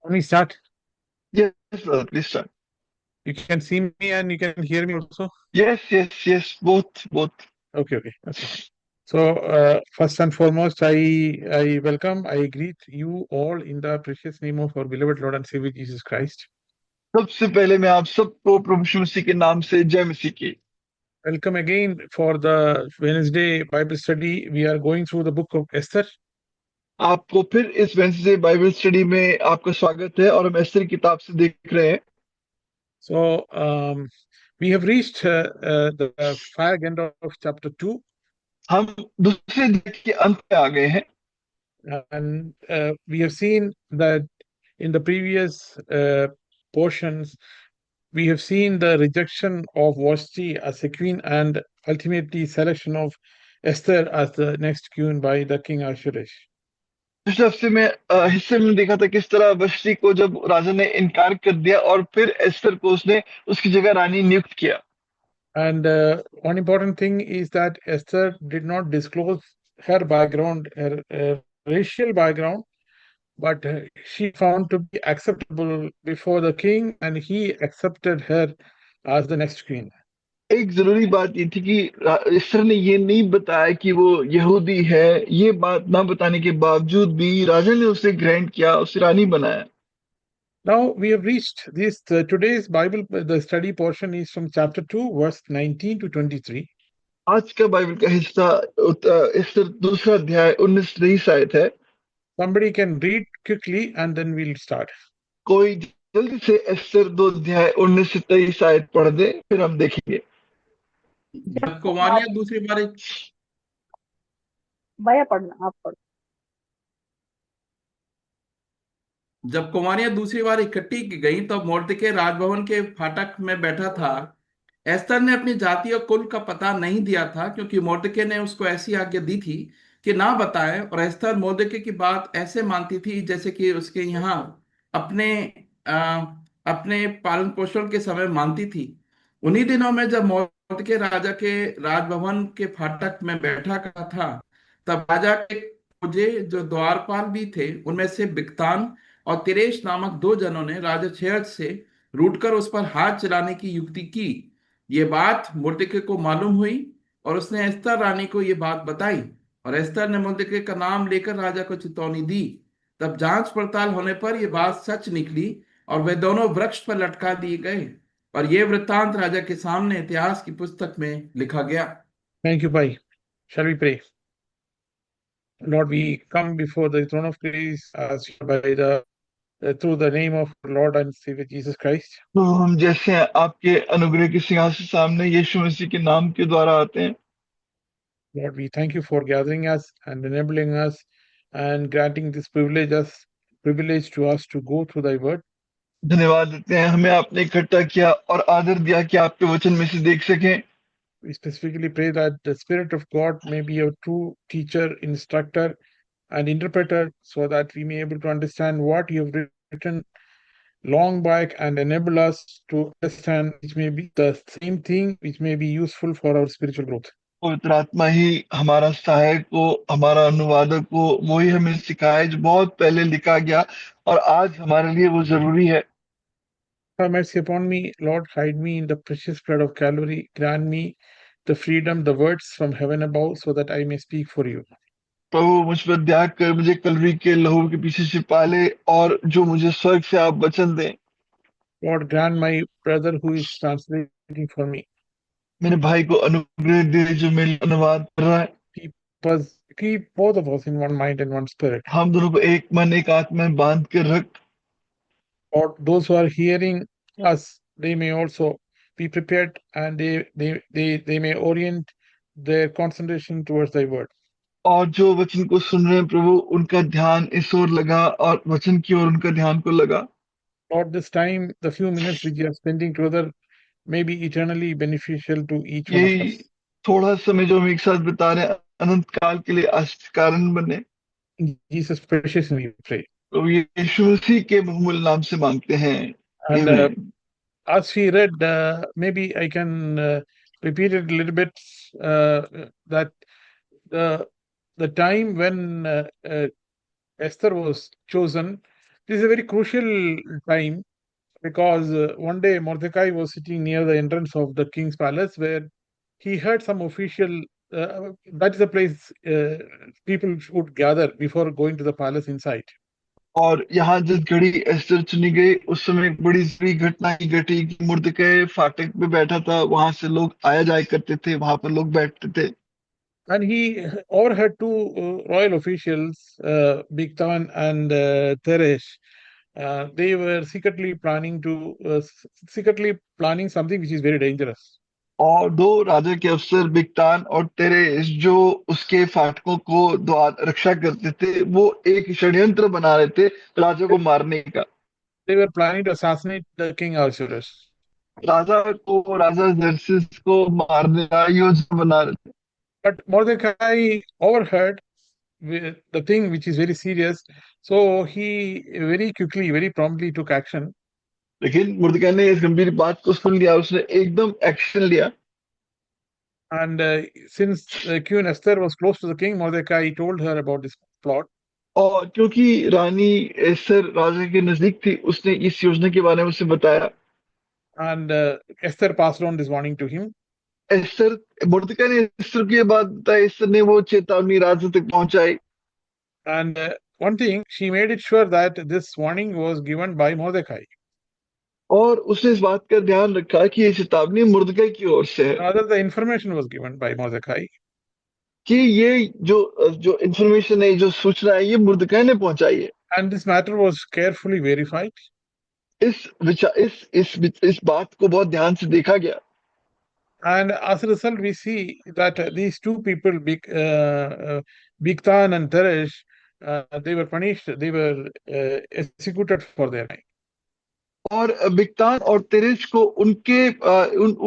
Let me start. Yes, brother, please start. You can see me and you can hear me also. Yes, both. Okay. So first and foremost, I welcome, I greet you all in the precious name of our beloved Lord and Savior Jesus Christ. सबसे पहले मैं आप सबको प्रभु यीशु मसीह के नाम से जय मसीह की। Welcome again for the Wednesday Bible study. We are going through the book of Esther. आपको फिर इस वेडनेसडे बाइबल स्टडी में आपका स्वागत है और हम एस्तर की किताब से देख रहे हैं। So we have reached the fag end of chapter 2, हम दूसरे अध्याय के अंत में आ गए हैं and we have seen that in the previous portions we have seen the rejection of Vashti as a queen and ultimately selection of Esther as the next queen by the king Ahasuerus. पिछले हफ्ते में हिस्से में देखा था किस तरह वष्टी को जब राजा ने इनकार कर दिया और फिर एस्तर को उसने उसकी जगह रानी नियुक्त किया। And one important thing is that Esther did not disclose her background, her racial background, but she found to be acceptable before the king, and he accepted her as the next queen. एक जरूरी बात ये थी कि ईश्वर ने ये नहीं बताया कि वो यहूदी है। ये बात ना बताने के बावजूद भी राजा ने उसे ग्रैंड किया, उसे रानी बनाया। Now we have reached this. Today's Bible, the study portion is from chapter 2, verse 19 to 23. आज का बाइबल का हिस्सा एस्तर दूसरा अध्याय 19 आयत है। Somebody can read quickly and then we'll start. कोई जल्दी से एस्तर 2 अध्याय 19 से 23 आयत पढ़ दे, फिर हम देखेंगे। जब कुमारियां दूसरी बार भैया पढ़ना, आप पढ़ो। जब कुमारियां दूसरी बार इकट्ठी की गई तब मोर्दके राजभवन के फाटक में बैठा था। एस्तर ने अपनी जाति और कुल का पता नहीं दिया था, क्योंकि मोर्दके ने उसको ऐसी आज्ञा दी थी कि ना बताए। और एस्तर मोर्दके की बात ऐसे मानती थी जैसे कि उसके यहाँ अपने आ, अपने पालन पोषण के समय मानती थी। उन्हीं दिनों में जब मोर्दके राजा के राजभवन के फाटक में बैठा का था, तब राजा के खोजे जो द्वारपाल भी थे, उनमें से बिक्तान और तिरेश नामक दो जनों ने राजा क्षयत से रूठकर उस पर हाथ चलाने की युक्ति की। ये बात मुर्दके को मालूम हुई और उसने एस्तर रानी को ये बात बताई। और एस्तर ने मुर्दके का नाम लेकर राजा को चेतावनी दी। तब जांच पड़ताल होने पर यह बात सच निकली और वे दोनों वृक्ष पर लटका दिए गए। और ये वृत्तांत राजा के सामने इतिहास की पुस्तक में लिखा गया। Thank you, Pai. Shall we pray? Lord, we come before the throne of grace as by the through the name of Lord and Savior Jesus Christ. तो हम जैसे आपके अनुग्रह के सिंहासन सामने यीशु मसीह के नाम के द्वारा आते हैं। Lord, we thank you for gathering us and enabling us and granting this privilege to us to go through thy word. धन्यवाद देते हैं, हमें आपने इकट्ठा किया और आदर दिया कि आपके वचन में से देख सकें। We specifically pray that the Spirit of God may be a true teacher, instructor, and interpreter so that we may be able to understand what you have written long back and enable us to understand which may be the same thing which may be useful for our spiritual growth. पवित्र आत्मा ही हमारा सहायक हो, हमारा अनुवादक हो, वो ही हमें सिखाए जो बहुत पहले लिखा गया और आज हमारे लिए वो जरूरी है। Have mercy upon me, Lord, hide me in the precious blood of Calvary, grant me the freedom, the words from heaven above, so that I may speak for you. प्रभु मुझ पर दया कर मुझे कलवरी के लहू के पीछे छिपा ले और जो मुझे स्वर्ग से आप वचन दें। Lord, grant my brother who is translating for me. मेरे भाई को अनुग्रह दे जो मेरे अनुवाद कर रहा है। Keep both of us in one mind and one spirit. हम दोनों को एक मन एक आत्मा में बांध कर रख। Or those who are hearing us, they may also be prepared and they may orient their concentration towards thy word. और जो वचन को सुन रहे हैं प्रभु, उनका ध्यान इस ओर लगा और वचन की ओर उनका ध्यान को लगा। Lord, this time, the few minutes which you are spending together may be eternally beneficial to each one of यही us. थोड़ा समय जो हम एक साथ बिता रहे हैं अनंत काल के लिए आशीष कारण बने। In Jesus' precious name we pray. तो ये यीशु मसीह के बहुमूल्य नाम से मांगते हैं। And आमीन। as we read, maybe I can repeat it a little bit, that the time when Esther was chosen, This is a very crucial time because one day Mordecai was sitting near the entrance of the king's palace where he heard some official. That is the place people would gather before going to the palace inside. और यहाँ जिस घड़ी ester चुनी गई उस समय एक बड़ी सी घटना ही घटी कि मुर्दकै फाटक पे बैठा था, वहां से लोग आया जाया करते थे, वहां पर लोग बैठते थे। And he overheard two royal officials, Bigtan and Teresh. They were secretly planning something which is very dangerous. और दो राजा के अफसर बिगतान और तेरेस जो उसके फाटकों को द्वार रक्षा करते थे, वो एक षड्यंत्र बना रहे थे राजा को मारने का। They were planning to assassinate the king Ahasuerus. राजा जर्सिस को मारने का योजना बना रहे थे। But Mordecai overheard the thing which is very serious, so he very quickly, very promptly took action. लेकिन मुर्दकै ने इस गंभीर बात को सुन लिया, उसने एकदम एक्शन लिया। And since Queen Esther was close to the king, Mordecai told her about this plot. और क्योंकि रानी एस्तर राजा के नजदीक थी, उसने इस योजना के बारे में उसे बताया। And Esther passed on this warning to him. Esther मुर्दकै ने एस्तर की ये बात बताई, एस्तर ने वो चेतावनी राजा तक पहुंचाई। And one thing, she made it sure that this warning was given by Mordecai. और उसने इस बात का ध्यान रखा कि ये चेतावनी मुर्दकै की ओर से है, Rather, the information was given by Mordecai. कि ये जो इंफॉर्मेशन है, जो सूचना है, ये मुर्दकै ने पहुंचाई है। And this matter was carefully verified. इस बात को बहुत ध्यान से देखा गया। And as a result, we see that these two people, Bigtan and Teresh, they were punished. They were executed for their crime. और बिगतान और तेरेस को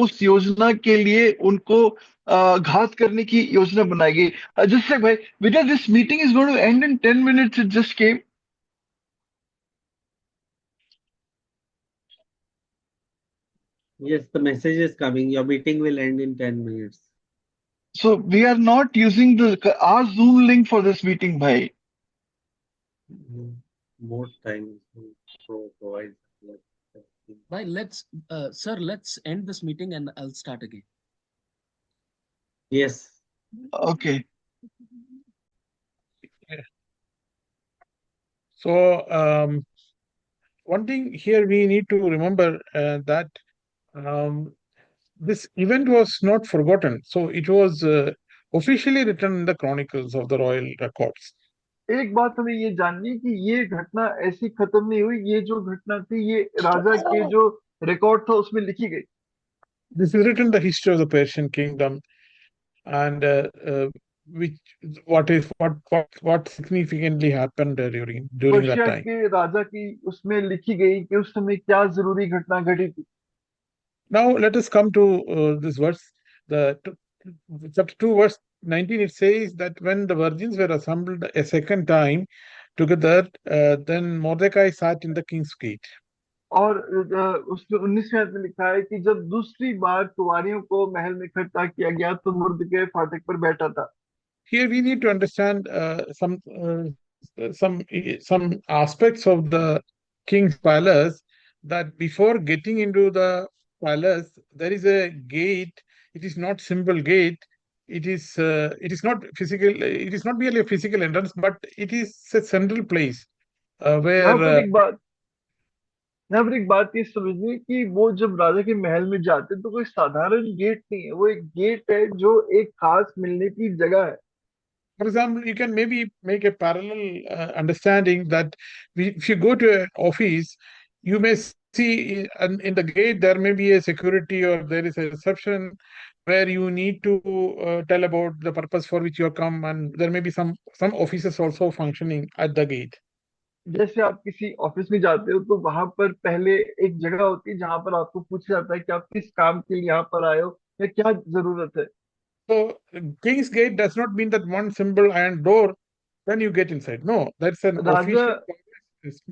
उस योजना के लिए उनको घात करने की योजना बनाई गई। जस्ट भाई बेटा, this meeting is going to end in 10 minutes, it just came. Yes, the message is coming. Your meeting will end in 10 minutes. So we are not using our Zoom link for this meeting, bhai. More time provide. Bhai, sir, let's end this meeting and I'll start again. Yes. Okay. So one thing here we need to remember that this event was not forgotten. So it was officially written in the chronicles of the royal records. एक बात हमें ये जाननी कि ये घटना ऐसी खत्म नहीं हुई, ये जो घटना थी ये राजा के जो रिकॉर्ड था उसमें लिखी गई। This is written the history of the Persian kingdom and what significantly happened during that Persia time. के राजा की उसमें लिखी गई कि उस समय क्या जरूरी घटना घटी थी। Now let us come to this verse, chapter 2, verse 19. It says that when the virgins were assembled a second time together, then Mordecai sat in the king's gate. और उसमें 19वें आयत में लिखा है कि जब दूसरी बार कुंवारियों को महल में इकट्ठा किया गया तो मुर्दकै फाटक पर बैठा था। Here we need to understand some aspects of the king's palace, that before getting into the palace there is a gate. It is not simple gate. It is not physical. It is not merely a physical entrance, but it is a central place where. यहाँ पर एक बात ये समझनी कि वो जब राजा के महल में जाते तो कोई साधारण गेट नहीं है, वो एक गेट है जो एक खास मिलने की जगह है। For example, you can maybe make a parallel understanding that if you go to an office, you may see in the gate there may be a security or there is a reception where you need to tell about the purpose for which you have come, and there may be some offices also functioning at the gate. जैसे आप किसी office में जाते हो तो वहां पर पहले एक जगह होती है जहां पर आपको पूछा जाता है कि आप किस काम के लिए यहाँ पर आए हो या क्या जरूरत है। So King's Gate does not mean that one simple iron door, then you get inside. No, that's an official,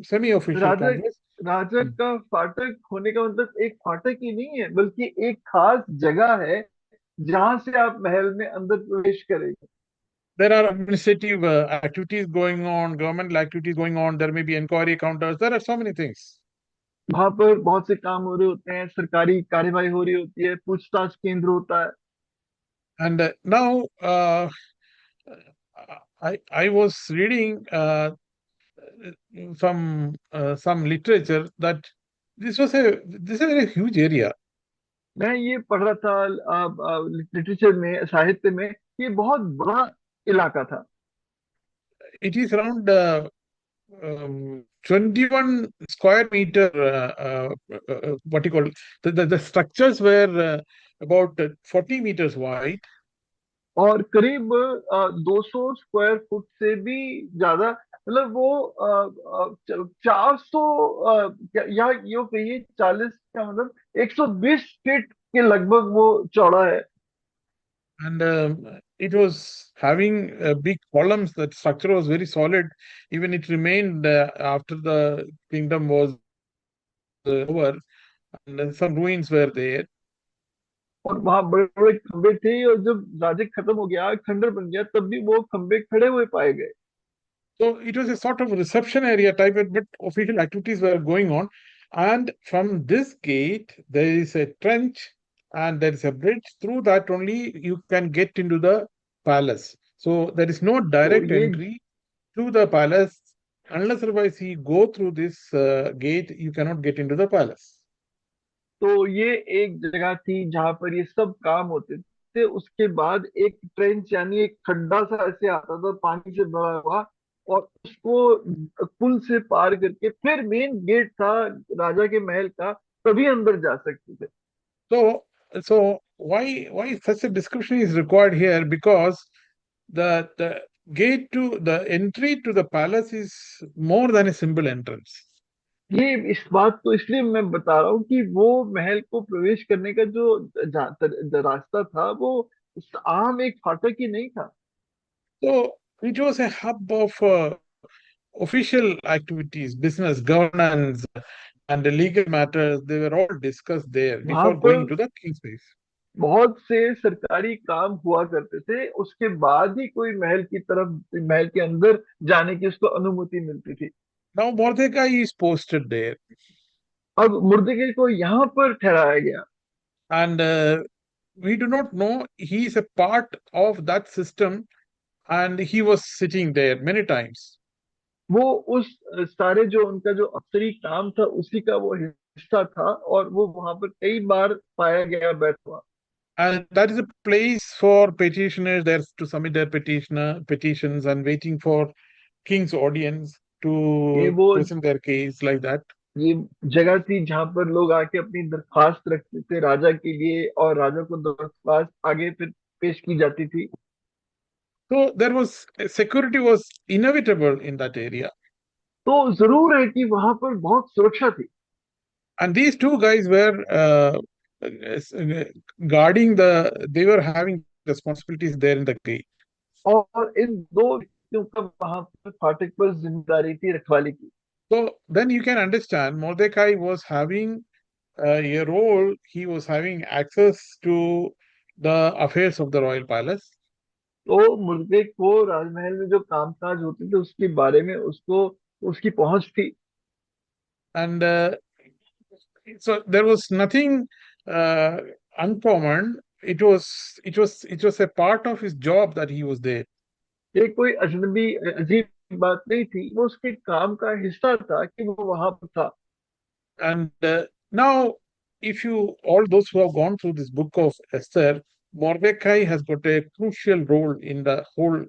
semi-official complex. राजा का फाटक होने का मतलब एक फाटक ही नहीं है, बल्कि एक खास जगह है जहां से आप महल में अंदर प्रवेश करेंगे। there are administrative activities going on, governmental activities going on. There may be inquiry counters. There are so many things. वहां पर बहुत से काम हो रहे होते हैं, सरकारी कार्यवाही हो रही होती है, पूछताछ केंद्र होता है। And now I was reading some literature that this is a very huge area. मैं ये पढ़ रहा था लिटरेचर में, साहित्य में, ये बहुत बड़ा इलाका था। It is around 21 square meter. What you call the structures were about 40 meters wide. और करीब 200 स्क्वायर फुट से भी ज्यादा, मतलब वो 400 या यो कहिए 40 का मतलब 120 फीट के लगभग वो चौड़ा है। And it was having big columns. That structure was very solid. Even it remained after the kingdom was over, and some ruins were there. और वहां बड़े बड़े खंबे थे, और जब राज्य खत्म हो गया, खंडर बन गया, तब भी वो खंबे खड़े हुए पाए गए। So it was a sort of reception area type, but official activities were going on. And from this gate, there is a trench and there is a bridge. Through that only you can get into the palace. So there is no तो direct ये entry to the palace. Unless otherwise you go through this gate, you cannot get into the palace. तो ये एक जगह थी जहां पर ये सब काम होते थे। उसके बाद एक ट्रेंच यानी एक खड्डा सा ऐसे आता था, पानी से भरा हुआ, और उसको पुल से पार करके फिर मेन गेट था राजा के महल का, तभी अंदर जा सकते थे। So why such a description is required here? Because the gate to the entry to the palace is more than a simple entrance. ये इस बात को इसलिए मैं बता रहा हूँ कि वो महल को प्रवेश करने का जो रास्ता था, वो आम एक फाटक ही नहीं था। So it was a hub of official activities, business, governance, and the legal matters. They were all discussed there वहां before पर going to the king's place. बहुत से सरकारी काम हुआ करते थे, उसके बाद ही कोई महल की तरफ, महल के अंदर जाने की उसको अनुमति मिलती थी। Now Mordecai is posted there, अब मुर्दे को यहाँ पर ठहराया गया, and we do not know he is a part of that system, and he was sitting there many times. वो उस सारे जो उनका जो अफसरी काम था उसी का वो हिस्सा था, और वो वहां पर कई बार पाया गया बैठा हुआ। And that is a place for petitioners there to submit their petitions and waiting for king's audience ये to वो present their case like that. ये जगह थी जहां पर लोग आके अपनी दरख्वास्त रखते थे राजा के लिए, और राजा को दरख्वास्त आगे फिर पेश की जाती थी। So there was security was inevitable in that area. तो जरूर है कि वहां पर बहुत सुरक्षा थी। And these two guys were guarding they were having responsibilities there in the gate. और इन दो व्यक्तियों का वहां पर फाटक पर जिम्मेदारी थी रखवाली की। So then you can understand Mordecai was having a role, he was having access to the affairs of the royal palace. तो मुर्दे को राजमहल में जो कामकाज होते थे उसके बारे में उसको उसकी पहुंच थी। And so there was nothing uncommon. It was a part of his job that he was there. ये कोई अजनबी अजीब बात नहीं थी, वो उसके काम का हिस्सा था कि वो वहां पर था। And now, if you all those who have gone through this book of Esther, Mordecai has got a crucial role in the whole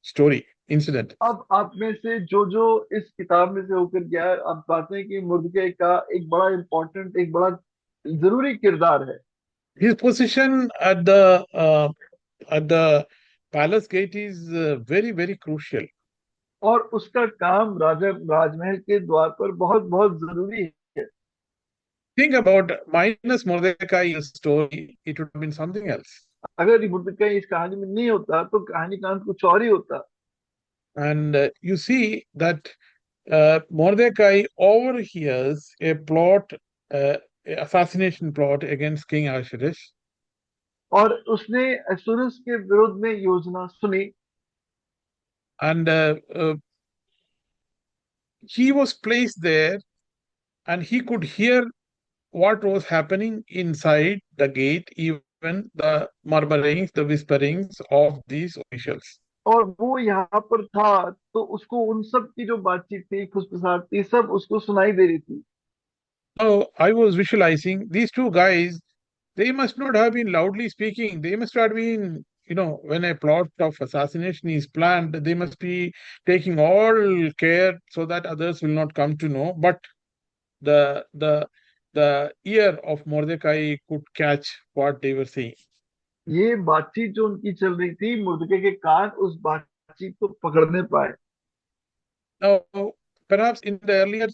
story incident. अब आप में से जो जो इस किताब में से होकर गया है, आप पाते हैं कि मुर्दे का एक बड़ा इम्पोर्टेंट, एक बड़ा जरूरी किरदार है। His position at the palace gate is very, very crucial. और उसका काम राजमहल के द्वार पर बहुत बहुत जरूरी है। Think about minus Mordecai's story, it would have been something else. अगर मुर्दे इस कहानी में नहीं होता तो कहानी का अंत कुछ और ही होता। And you see that Mordecai overhears a plot, assassination plot against King Ahasuerus. और उसने असुरस के विरुद्ध में योजना सुनी। and he was placed there, and he could hear what was happening inside the gate, even the murmurings, the whisperings of these officials. और वो यहाँ पर था, तो उसको उन सब की जो बातचीत थी, खुशफुसाहट थी, सब उसको सुनाई दे रही थी। Now I was visualizing these two guys. They must not have been loudly speaking. They must have been, when a plot of assassination is planned, they must be taking all care so that others will not come to know. But the the the ear of Mordecai could catch what they were saying. ये बातचीत जो उनकी चल रही थी, मुर्दके के कान उस बातचीत को पकड़ने पाए। Now, perhaps in the earlier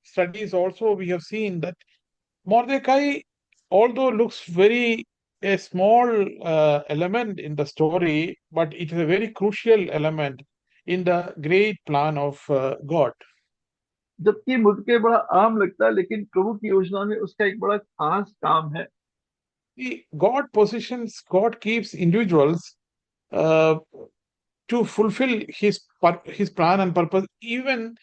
studies also we have seen that Mordecai, although looks very a small element in the story, but it is a very crucial element in the great plan of God. जबकि मुर्दके बड़ा आम लगता है, लेकिन प्रभु की योजना में उसका एक बड़ा खास काम है। God keeps individuals to fulfill his plan and purpose. Even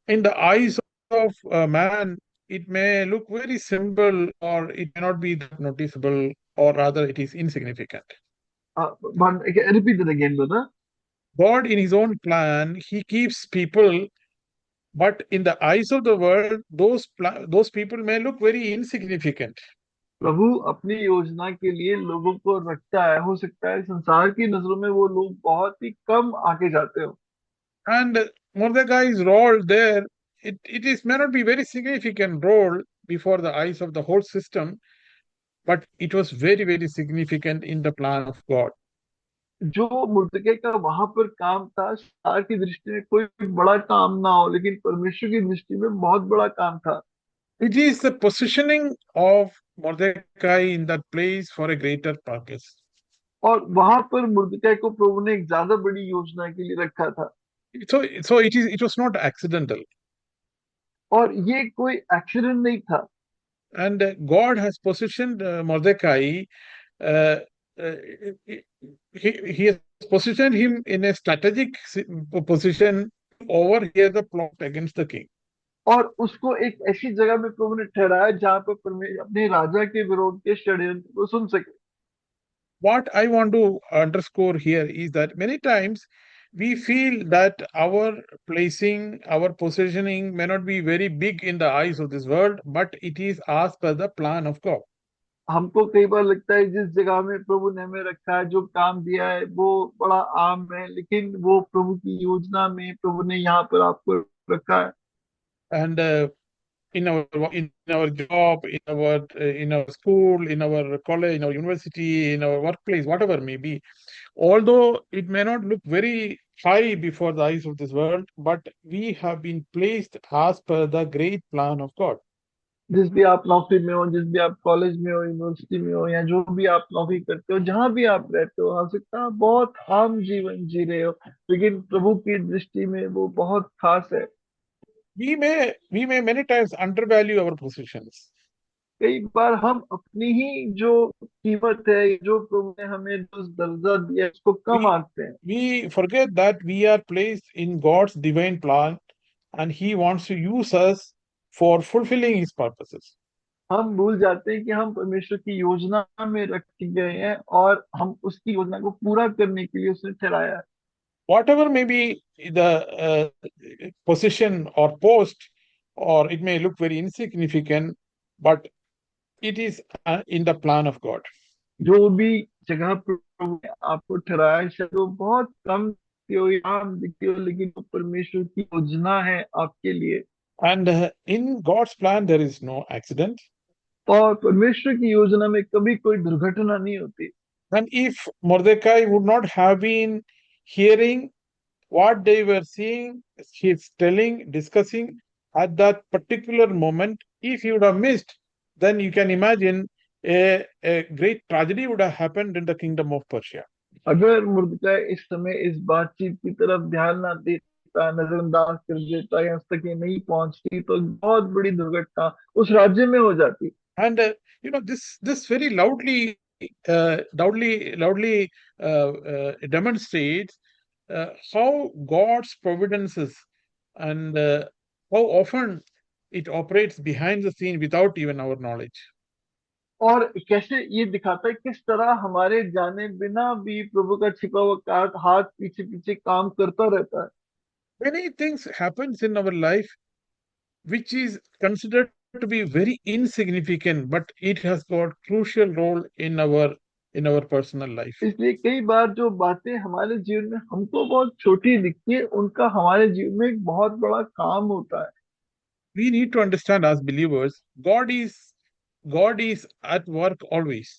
in the eyes of man, it may look very simple, or it may not be that noticeable, or rather it is insignificant. Repeat that again, brother. God, in his own plan, he keeps people, but in the eyes of the world, those people may look very insignificant. प्रभु अपनी योजना के लिए लोगों को रखता है। हो सकता है संसार की नजरों में वो लोग बहुत ही कम आगे जाते हो। And Mordecai's role there, it may not be very significant role before the eyes of the whole system, but it was very, very significant in the plan of God. जो मुर्दके का वहां पर काम था, संसार की दृष्टि में कोई बड़ा काम ना हो, लेकिन परमेश्वर की दृष्टि में बहुत बड़ा काम था। It is the positioning of Mordecai in that place for a greater purpose. और वहां पर मुर्दके को प्रभु ने एक ज्यादा बड़ी योजना के लिए रखा था। So it was not accidental. और ये कोई एक्सीडेंट नहीं था। And God has positioned Mordecai. Uh, he has positioned him in a strategic position to overhear the plot against the king. और उसको एक ऐसी जगह में प्रभु ने ठहराया जहां पर परमेश्वर अपने राजा के विरोध के षड्यंत्र को सुन सके। What I want to underscore here is that many times we feel that our placing, our positioning may not be very big in the eyes of this world, but it is as per the plan of God. हमको कई बार लगता है जिस जगह में प्रभु ने हमें रखा है, जो काम दिया है, वो बड़ा आम है, लेकिन वो प्रभु की योजना में प्रभु ने यहाँ पर आपको रखा है। And in our job, in our school, in our college, in our university, in our workplace, whatever may be, although it may not look very high before the eyes of this world, but we have been placed as per the great plan of God. जिस भी आप नौकरी में हो, जिस भी आप college में हो, यूनिवर्सिटी में हो, या जो भी आप नौकरी करते हो, जहां भी आप रहते हो, हो सकता है आप बहुत आम जीवन जी रहे हो, लेकिन प्रभु की दृष्टि में वो बहुत खास है। We may many times undervalue our positions. कई बार हम अपनी ही जो कीमत है, जो प्रभु ने हमें जो दर्जा दिया है, उसको कम आंकते हैं। We forget that we are placed in God's divine plan, and He wants to use us for fulfilling His purposes. हम भूल जाते हैं कि हम परमेश्वर की योजना में रखे गए हैं और हम उसकी योजना को पूरा करने के लिए उसने ठहराया है। Whatever may be the position or post, or it may look very insignificant, but it is in the plan of God. जो भी जगह पर प्रभु ने आपको ठहराया है, शायद वो बहुत कम दिखती हो या आम दिखती हो, लेकिन वो परमेश्वर की योजना है आपके लिए। And in God's plan, there is no accident. और परमेश्वर की योजना में कभी कोई दुर्घटना नहीं होती। And if Mordecai would not have been hearing what they were seeing, he's telling, discussing at that particular moment, if he would have missed, then you can imagine a great tragedy would have happened in the kingdom of Persia. अगर मुर्दकै इस समय इस बातचीत की तरफ ध्यान ना देता, नजरअंदाज कर देता, या उस तक ये नहीं पहुंचती, तो बहुत बड़ी दुर्घटना उस राज्य में हो जाती। And this very loudly demonstrates how God's providences and how often it operates behind the scene without even our knowledge. और कैसे ये दिखाता है किस तरह हमारे जाने बिना भी प्रभु का छिपा हुआ हाथ पीछे पीछे काम करता रहता है. Many things happens in our life which is considered to be very insignificant, but it has got crucial role in our personal life. इसलिए कई बार जो बातें हमारे जीवन में हमको बहुत छोटी दिखती है, उनका हमारे जीवन में एक बहुत बड़ा काम होता है. We need to understand as believers, God is at work always.